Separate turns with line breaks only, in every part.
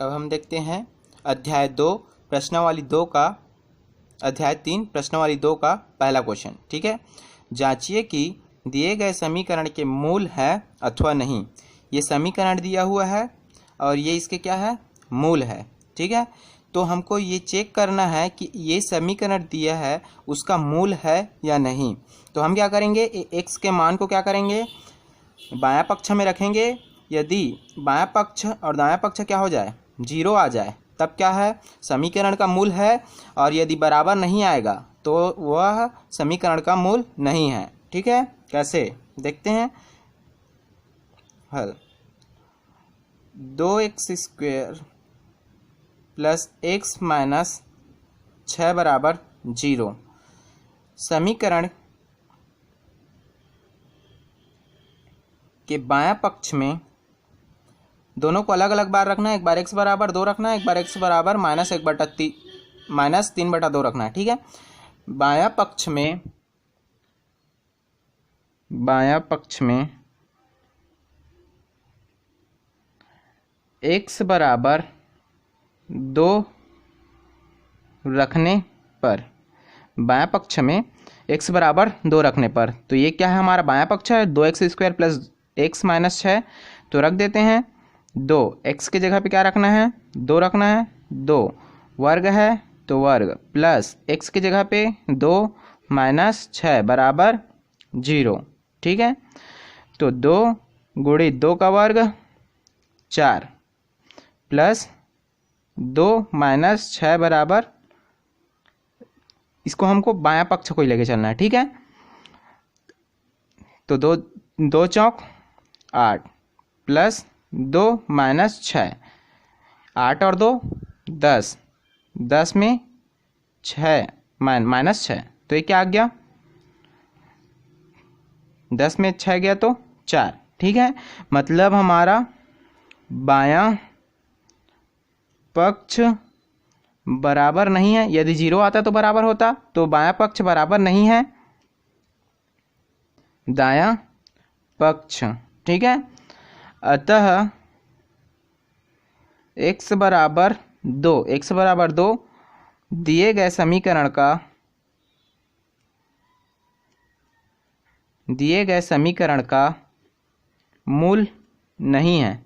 अब हम देखते हैं अध्याय 3 प्रश्नावली 2 का पहला क्वेश्चन। ठीक है, जांचिए कि दिए गए समीकरण के मूल है अथवा नहीं। ये समीकरण दिया हुआ है और ये इसके क्या है, मूल है। ठीक है, तो हमको ये चेक करना है कि ये समीकरण दिया है उसका मूल है या नहीं। तो हम क्या करेंगे, x के मान को क्या करेंगे, बायां पक्ष में रखेंगे। यदि बायां पक्ष और दायां पक्ष क्या हो जाए, 0 आ जाए, तब क्या है, समीकरण का मूल है। और यदि बराबर नहीं आएगा तो वह समीकरण का मूल नहीं है। ठीक है, कैसे देखते हैं हल। 2x² प्लस x माइनस 6 बराबर 0। समीकरण के बायां पक्ष में दोनों को अलग अलग बार रखना है। एक बार x बराबर 2 रखना है, एक बार x बराबर -3/2 रखना है। ठीक है, बायां पक्ष में x बराबर 2 रखने पर, बायां पक्ष में x बराबर 2 रखने पर, तो ये क्या है, हमारा बायां पक्ष है 2x² प्लस x माइनस 6। तो रख देते हैं 2, x की जगह पे क्या रखना है, 2 रखना है। 2 वर्ग है तो वर्ग, प्लस x की जगह पे 2 माइनस 6 बराबर 0। ठीक है, तो 2 गुणित 2 का वर्ग 4 प्लस 2 माइनस 6 बराबर, इसको हमको बायां पक्ष को ही लेके चलना है। ठीक है, तो 2 चौक 8 प्लस 2 माइनस 6, 8 और 2 10, 10 में 6 माइनस 6, तो ये क्या आ गया, 10 में 6 गया तो 4। ठीक है, मतलब हमारा बायां पक्ष बराबर नहीं है। यदि 0 आता तो बराबर होता, तो बायां पक्ष बराबर नहीं है दायां पक्ष। ठीक है, अतः x बराबर 2 दिए गए समीकरण का मूल नहीं है।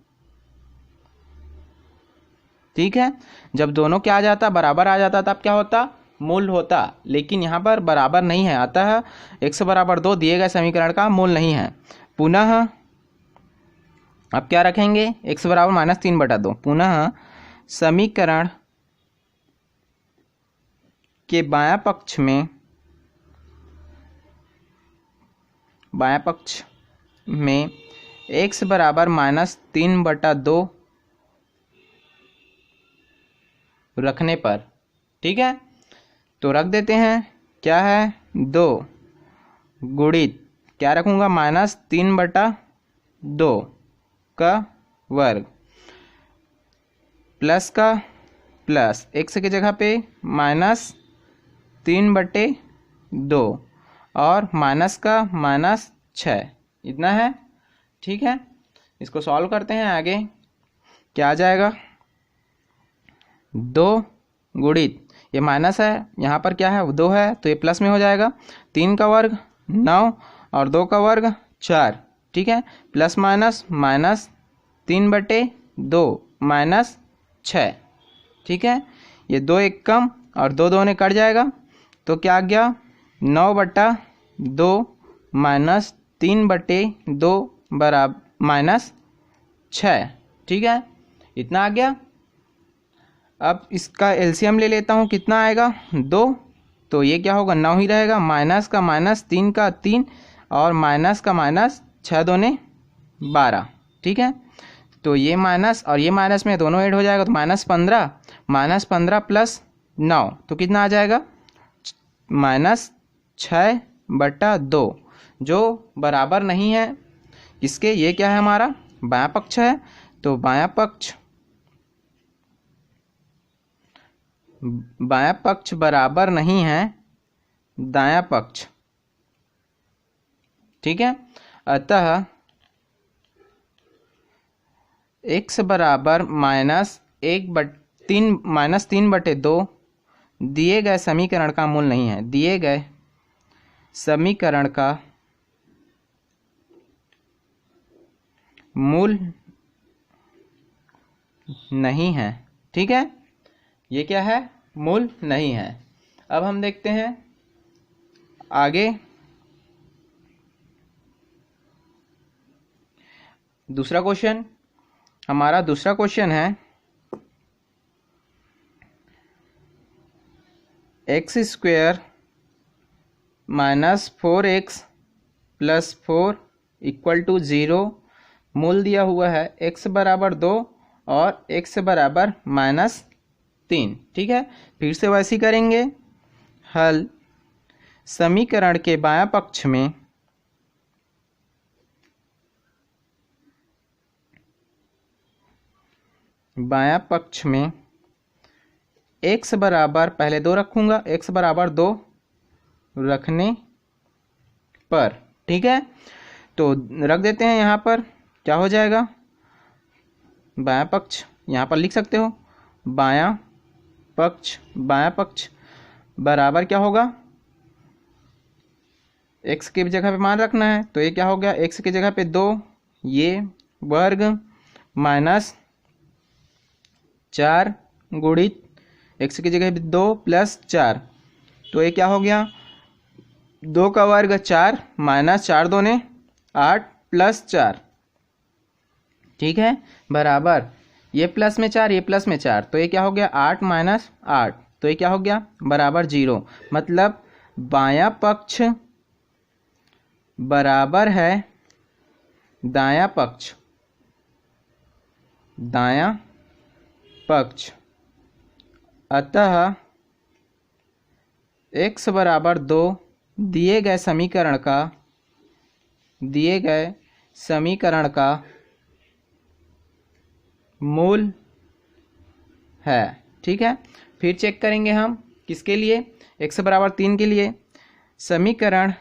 ठीक है, जब दोनों क्या आ जाता, बराबर आ जाता, तब क्या होता, मूल होता। लेकिन यहाँ पर बराबर नहीं है, अतः x बराबर 2 दिए गए समीकरण का मूल नहीं है। पुनः अब क्या रखेंगे, x बराबर -3/2। पुनः समीकरण के बायां पक्ष में x बराबर -3/2 रखने पर, ठीक है, तो रख देते हैं, क्या है, 2 गुणित क्या रखूँगा, -3/2 का वर्ग, प्लस का प्लस, x की जगह पे -3/2 और माइनस का -6, इतना है। ठीक है, इसको सॉल्व करते हैं। आगे क्या आ जाएगा, 2 गुणित, ये माइनस है, यहाँ पर क्या है, 2 है, तो ये प्लस में हो जाएगा। 3 का वर्ग 9 और 2 का वर्ग 4। ठीक है, प्लस माइनस -3/2 माइनस 6। ठीक है, ये 2 एक कम और 2 2 ने कट जाएगा, तो क्या आ गया, 9/2 माइनस 3/2 बराबर -6। ठीक है, इतना आ गया। अब इसका एलसीएम ले लेता हूँ, कितना आएगा, 2, तो ये क्या होगा, 9 ही रहेगा। माइनस का माइनस, 3 का 3 और माइनस का माइनस, 6 दूने 12। ठीक है, तो ये माइनस और ये माइनस में दोनों ऐड हो जाएगा, तो -15 प्लस 9, तो कितना आ जाएगा, -6/2, जो बराबर नहीं है किसके, ये क्या है, हमारा बायां पक्ष है। तो बायां पक्ष बराबर नहीं है दायां पक्ष। ठीक है, अतः x बराबर 3 -3/2 दिए गए समीकरण का मूल नहीं है। दिए गए समीकरण का मूल नहीं है। ठीक है, ये क्या है? मूल नहीं है। अब हम देखते हैं आगे दूसरा क्वेश्चन। हमारा दूसरा क्वेश्चन है x² - 4x + 4 = 0। मूल दिया हुआ है x = 2 और x = -3। ठीक है, फिर से वैसे ही करेंगे। हल समीकरण के बायां पक्ष में x बराबर, पहले 2 रखूंगा, x = 2 रखने पर, ठीक है, तो रख देते हैं। यहाँ पर क्या हो जाएगा? बायां पक्ष यहाँ पर लिख सकते हो। बायां पक्ष बराबर क्या होगा? x की जगह पे मान रखना है, तो ये क्या हो गया? x की जगह पे 2, ये वर्ग -4 गुणित x की जगह पे 2 + 4, तो ये क्या हो गया? 2 का वर्ग 4 -4 दूने 8 + 4, ठीक है, बराबर ये प्लस में 4, ये प्लस में 4, तो ये क्या हो गया? 8 - 8, तो ये क्या हो गया? बराबर 0। मतलब बायां पक्ष बराबर है दायां पक्ष। अतः x = 2 दिए गए समीकरण का मूल है। ठीक है, फिर चेक करेंगे हम किसके लिए? x = 3 के लिए। समीकरण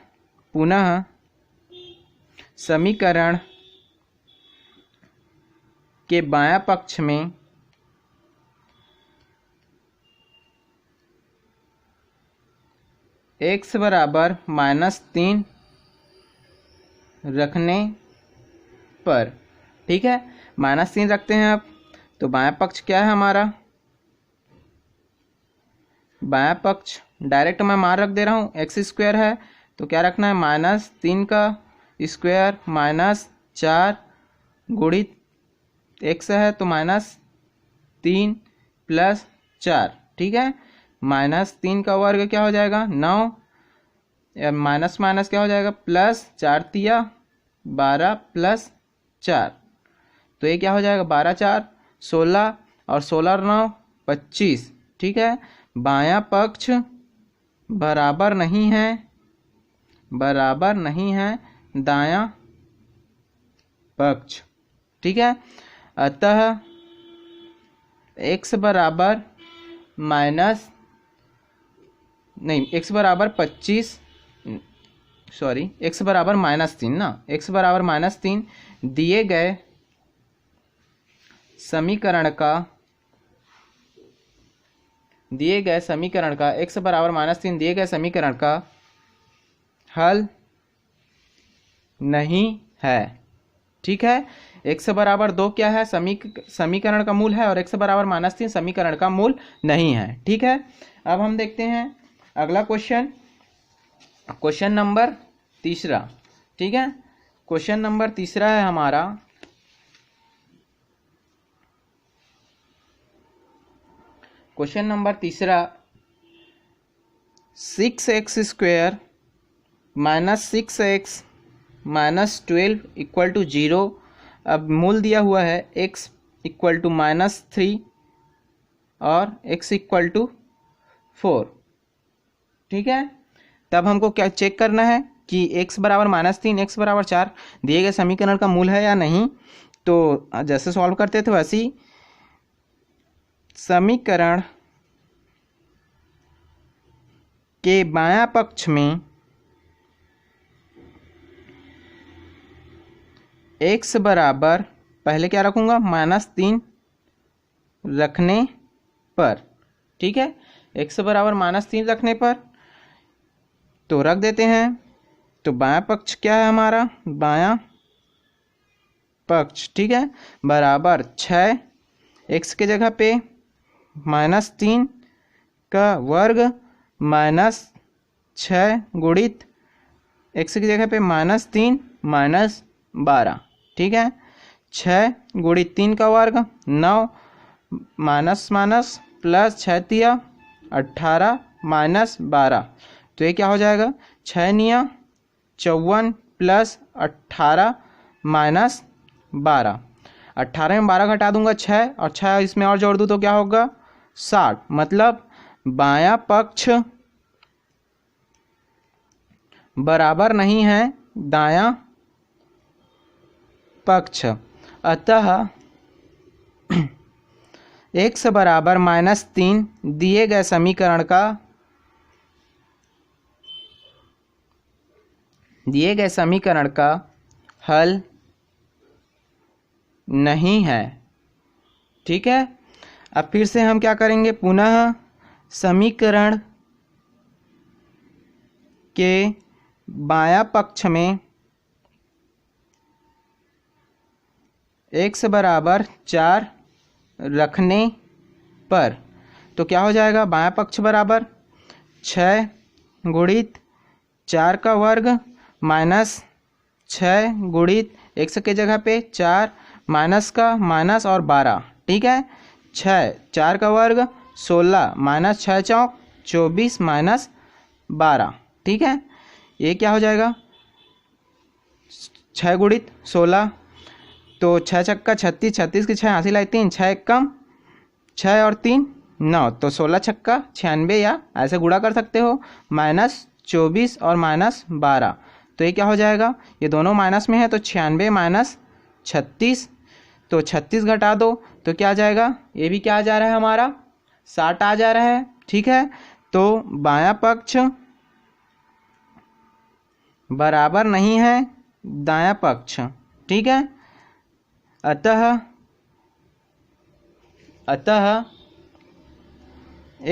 के बायां पक्ष में x = -3 रखने पर, ठीक है, -3 रखते हैं। अब तो बायां पक्ष क्या है हमारा? बायां पक्ष डायरेक्ट मैं मान रख दे रहा हूँ, x² है, तो क्या रखना है? -3 का स्क्वायर -4 गुणित x है, तो -3 + 4, ठीक है, -3 का वर्ग क्या हो जाएगा? 9, माइनस माइनस क्या हो जाएगा? प्लस 4 तिया 12 + 4, तो ये क्या हो जाएगा? 12 × 4 = 16 और 16 × 9 = 25, ठीक है। बायां पक्ष बराबर नहीं है दायां पक्ष, ठीक है। अतः x बराबर x बराबर 25, सॉरी, x बराबर -3 ना, x बराबर -3 दिए गए समीकरण का x बराबर -3 दिए गए समीकरण का हल नहीं है, ठीक है। x बराबर 2 क्या है? समीकरण का मूल है, और x बराबर -3 समीकरण का मूल नहीं है, ठीक है। अब हम देखते हैं अगला क्वेश्चन नंबर 3, ठीक है। क्वेश्चन नंबर 3 है हमारा, क्वेश्चन नंबर 3, 6x² - 6x - 12 = 0। अब मूल दिया हुआ है x = -3 और x = 4, ठीक है। तब हमको क्या चेक करना है कि x बराबर -3, x बराबर 4 दिए गए समीकरण का मूल है या नहीं। तो जैसे सॉल्व करते थे वैसे ही समीकरण के बायां पक्ष में x बराबर, पहले क्या रखूंगा? -3 रखने पर, ठीक है, x बराबर -3 रखने पर तो रख देते हैं। तो बायां पक्ष क्या है हमारा, बायां पक्ष, ठीक है, बराबर 6 x के जगह पे -3 का वर्ग -6 गुणित x की जगह पे -3 -12, ठीक है, 6 गुणित 3 का वर्ग 9 माइनस माइनस प्लस 6 तिया 18 -12, तो ये क्या हो जाएगा 6 निया 54 प्लस 18 -12, 18 में 12 घटा दूंगा 6 और 6 इसमें और जोड़ दूँ तो क्या होगा 60, मतलब बायां पक्ष बराबर नहीं है दायां पक्ष। अतः x बराबर -3 दिए गए समीकरण का हल नहीं है, ठीक है। अब फिर से हम क्या करेंगे, पुनः समीकरण के बायां पक्ष में x बराबर 4 रखने पर तो क्या हो जाएगा, बायां पक्ष बराबर 6 गुणित 4 का वर्ग -6 गुणित x के जगह पे 4 माइनस का माइनस और 12, ठीक है, 6 4 का वर्ग 16 -6 चौक 24 -12, ठीक है। ये क्या हो जाएगा 6 गुणित 16 तो 6 छक्का 36, 36 की 6 हासिल आई 3, 6 एक कम 6 और 3 9, तो 16 छक्का 96 या ऐसे गुणा कर सकते हो, -24 और -12, तो ये क्या हो जाएगा, ये दोनों माइनस में है तो 96 -36, तो 36 घटा दो तो क्या आ जाएगा, ये भी क्या आ जा रहा है हमारा 60 आ जा रहा है, ठीक है। तो बायां पक्ष बराबर नहीं है दायां पक्ष, ठीक है। अतः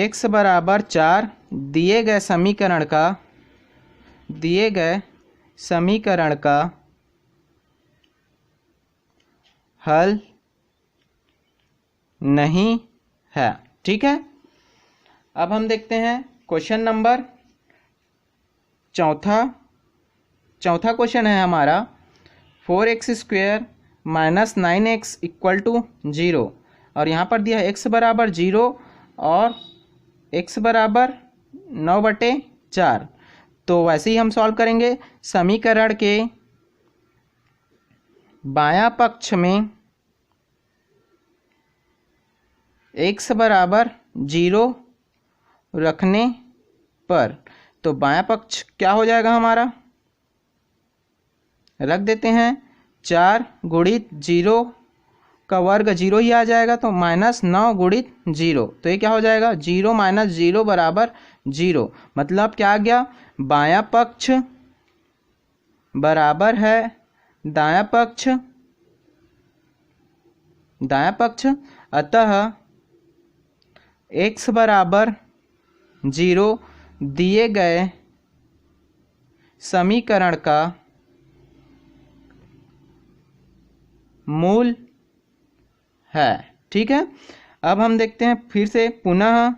x बराबर 4 दिए गए समीकरण का हल नहीं है, ठीक है। अब हम देखते हैं क्वेश्चन नंबर चौथा क्वेश्चन है हमारा 4x² - 9x = 0 और यहाँ पर दिया है x बराबर 0 और x बराबर 9/4, तो वैसे ही हम सॉल्व करेंगे। समीकरण के बायां पक्ष में x बराबर 0 रखने पर तो बायां पक्ष क्या हो जाएगा हमारा, रख देते हैं 4 गुणित 0 का वर्ग 0 ही आ जाएगा, तो -9 गुणित 0, तो ये क्या हो जाएगा 0 - 0 बराबर 0, मतलब क्या आ गया, बायां पक्ष बराबर है दायां पक्ष। अतः x बराबर 0 दिए गए समीकरण का मूल है, ठीक है। अब हम देखते हैं फिर से पुनः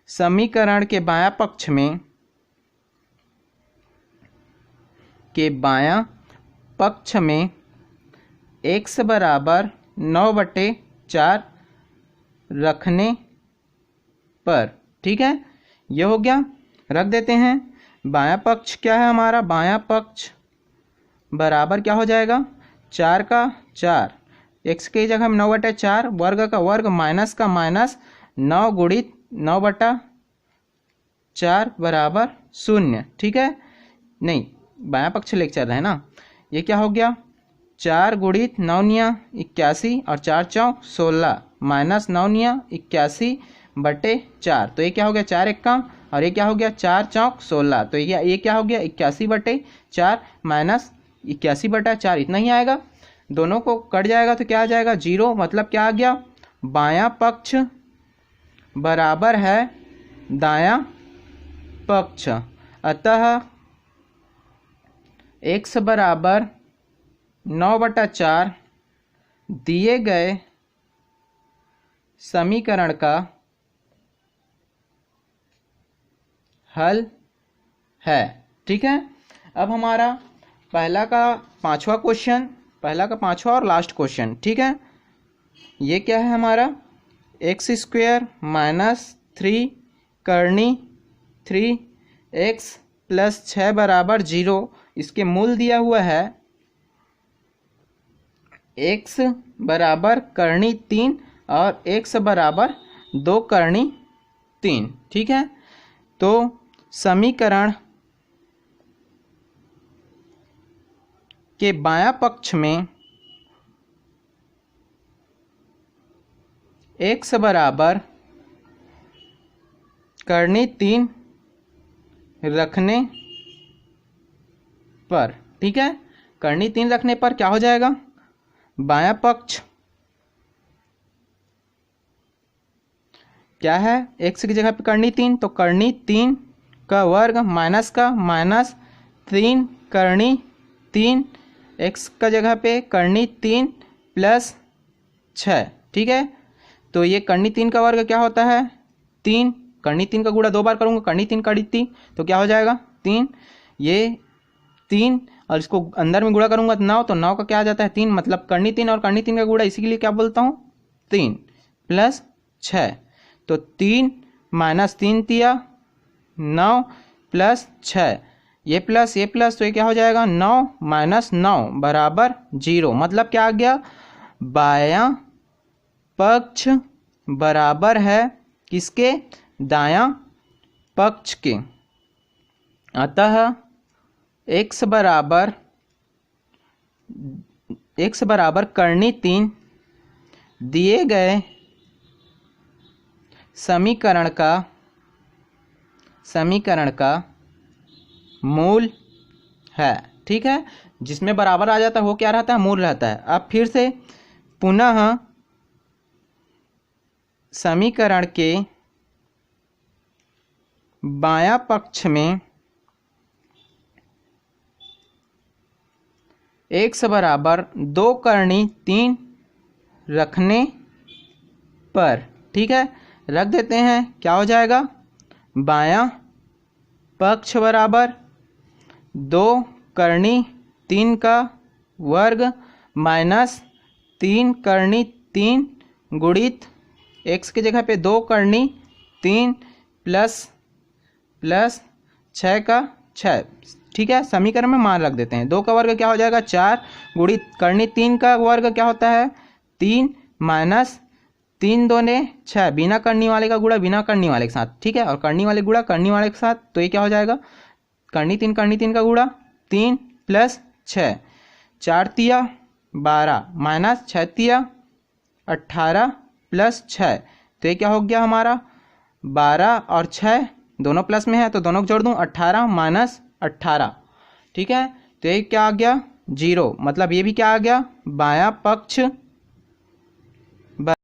समीकरण के बायां पक्ष में x बराबर 9/4 रखने पर, ठीक है, ये हो गया, रख देते हैं। बायां पक्ष क्या है हमारा, बायां पक्ष बराबर क्या हो जाएगा 4 का 4, x की जगह हम 9/4 वर्ग का वर्ग माइनस का माइनस 9 गुणित 9/4 बराबर 0, ठीक है, नहीं बायां पक्ष लेकर चल रहे हैं ना। ये क्या हो गया 4 गुणित 9 निया 81 और 4 चौक 16 -9 निया 81/4, तो ये क्या हो गया 4 एक कम और ये क्या हो गया 4 चौक 16, तो ये क्या हो गया 81/4 -81/4, इतना ही आएगा, दोनों को कट जाएगा तो क्या आ जाएगा 0, मतलब क्या आ गया बायां पक्ष बराबर है दायां पक्ष, अतः x बराबर 9/4 दिए गए समीकरण का हल है। ठीक है, अब हमारा पहला का पांचवा और लास्ट क्वेश्चन। ठीक है, ये क्या है हमारा, x² माइनस 3 करनी 3x प्लस 6 बराबर 0। इसके मूल दिया हुआ है x बराबर करनी 3 और x बराबर 2 करनी 3। ठीक है, तो समीकरण के बायां पक्ष में x बराबर करनी 3 रखने पर, ठीक है, करनी 3 रखने पर क्या हो जाएगा, बायां पक्ष क्या है, x की जगह पे करनी 3, तो करनी 3 का वर्ग माइनस का माइनस 3 करनी 3, x का जगह पे करनी 3 प्लस 6। ठीक है, तो ये करनी 3 का वर्ग क्या होता है 3, करनी 3 का गुणा 2 बार करूँगा, करनी 3 करनी 3 तो क्या हो जाएगा 3, ये 3 और इसको अंदर में गुणा करूँगा 9, तो 9 का क्या आ जाता है 3, मतलब करनी 3 और करनी 3 का गुणा, इसी के लिए क्या बोलता हूँ 3 प्लस 6, तो 3 माइनस 3 दिया 9 प्लस 6, ये प्लस तो ये क्या हो जाएगा 9 माइनस 9 बराबर 0। मतलब क्या आ गया, बायां पक्ष बराबर है किसके, दायां पक्ष के, अतः x बराबर करनी 3 दिए गए समीकरण का मूल है। ठीक है, जिसमें बराबर आ जाता है वो क्या रहता है, मूल रहता है। अब फिर से पुनः समीकरण के बायां पक्ष में x बराबर 2 करनी 3 रखने पर, ठीक है, रख देते हैं, क्या हो जाएगा, बायां पक्ष बराबर 2 करनी 3 का वर्ग माइनस 3 करनी 3 गुणित x की जगह पे 2 करनी 3 प्लस 6 का 6। ठीक है, समीकरण में मान रख देते हैं, 2 का वर्ग क्या हो जाएगा 4 गुणित करनी 3 का वर्ग क्या होता है 3 माइनस 3 दूने 6, बिना करनी वाले का गुणा बिना करनी वाले के साथ। ठीक है, और करनी वाले गुणा करनी वाले के साथ, तो ये क्या हो जाएगा, करनी 3 का गुणा 3 प्लस 6, 4 तिया 12 माइनस 6 तिया 18 प्लस 6, तो ये क्या हो गया हमारा 12 और 6 दोनों प्लस में है तो दोनों को जोड़ दूं, 18 माइनस 18। ठीक है, तो ये क्या आ गया 0, मतलब ये भी क्या आ गया, बायां पक्ष